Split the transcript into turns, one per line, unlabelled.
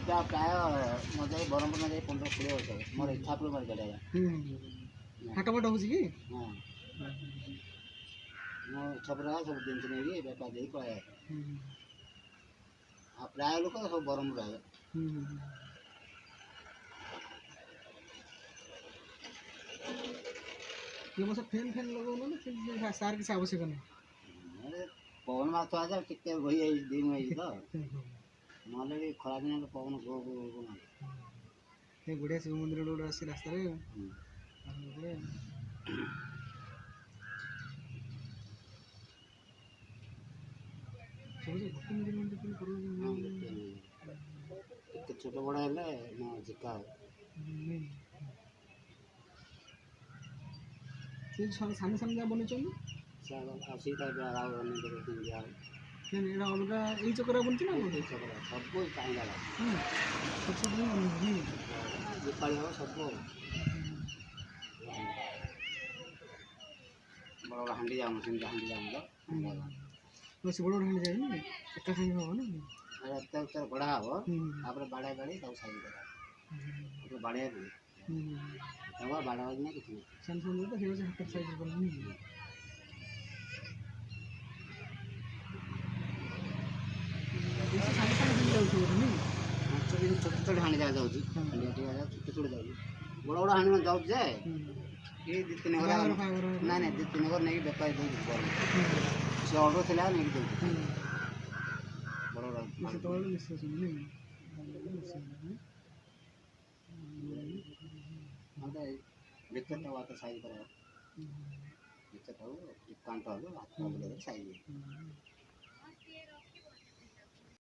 ଏଇଟା ପ୍ରାୟ ନ ଯାଇ ବ୍ରହ୍ମପୁର ନ ଯାଇ 15-20 ବର୍ଷ ମୋର ଇଚ୍ଛା ପୁର ମାରି ଚଢ଼େଇବା।
ହାଟ ଫାଟ ହେଉଛି କି?
ହଁ ମୋ ଇଚ୍ଛା ପୁରା ସବୁ ଜିନିଷ ନେଇକି ବେପାର ଦେଇକି ପଳାଏ। ଆଉ ପ୍ରାୟ ଲୋକ ସବୁ ବ୍ରହ୍ମପୁର ଆଇବେ।
ये बस फैन फैन लगाउनु न त्यो सार କିଛି ଆବଶ୍ୟକ ନାହିଁ।
ପବନ ମାଛ ଆସ ଟିକେ ବହି ଯାଇଛି ଦିନ ହେଇଛି ତ ନହେଲେ ବି ଖରାଦିନ ପବନ
ଏ ବଢ଼ିଆ ଶିବ ମନ୍ଦିର ଗୋଟେ ଆସି ରାସ୍ତାରେ
ଟିକେ ଛୋଟ ବଡ଼ ହେଲେ ଜିକା ହବ।
ସେ ସାଙ୍ଗେ ସାଙ୍ଗେ ଯାହା ବନେଇଛନ୍ତି
ସେଇଟା ଆଉ ଦିଆ
ଏଇଟା ଅଲଗା ଏଇ ଚକରା ବନୁଛି ନା
ସବୁ ଚାହିଦା ଦୀପାଳି ହବ ସବୁ ବଡ଼ ବଡ଼ ହାଣ୍ଡି ଯାଉନ ସେମିତି ହାଣ୍ଡି ଯାଉନ
ବେଶୀ ବଡ଼ ହାଣ୍ଡି ଯାଏନି ଏକା ସାଙ୍ଗେ ହବ ନା
ଏତେ ବଢ଼ା ହବ ତାପରେ ବାଡ଼ାଇ ବାଡ଼େଇ ତାକୁ ସାଇଜ କରା ବାଡ଼େଇବା ତାକୁ ବାଡ଼ା ବାଜି ନା କିଛି ନାହିଁ
ସାଙ୍ଗେ ସାଙ୍ଗେ ତ ହେଇଯାଉଛି ହାତରେ ସାଇଜ କଲାନି ସାଙ୍ଗେ ସାଙ୍ଗେ ହେଇଯାଉଛି
ଛୋଟ ଛୋଟ ହାଣ୍ଡି ଯାହା ଯାଉଛି ଛୋଟ ଛୋଟ ଯାଉଛି ବଡ଼ ବଡ଼ ହାଣ୍ଡି ମାନେ ଯାଉଛି ଯେ ଏଇ 2-3 ଘର ନାଇଁ 2-3 ଘର ନେଇକି ବେପାରୀ ଦଉଛି ସେ ଅର୍ଡ଼ର ଥିଲା ନେଇକି ଦଉଛି ବଡ଼ ବଡ଼
ସେତେବେଳେ ମିଶୁଛନ୍ତି
ମତେ ଭିତରଟା ହାତ ସାଇଜ କରାହବ ଭିତରଟାକୁ କାନ୍ଥ ହବ ହାତ ସାଇଜ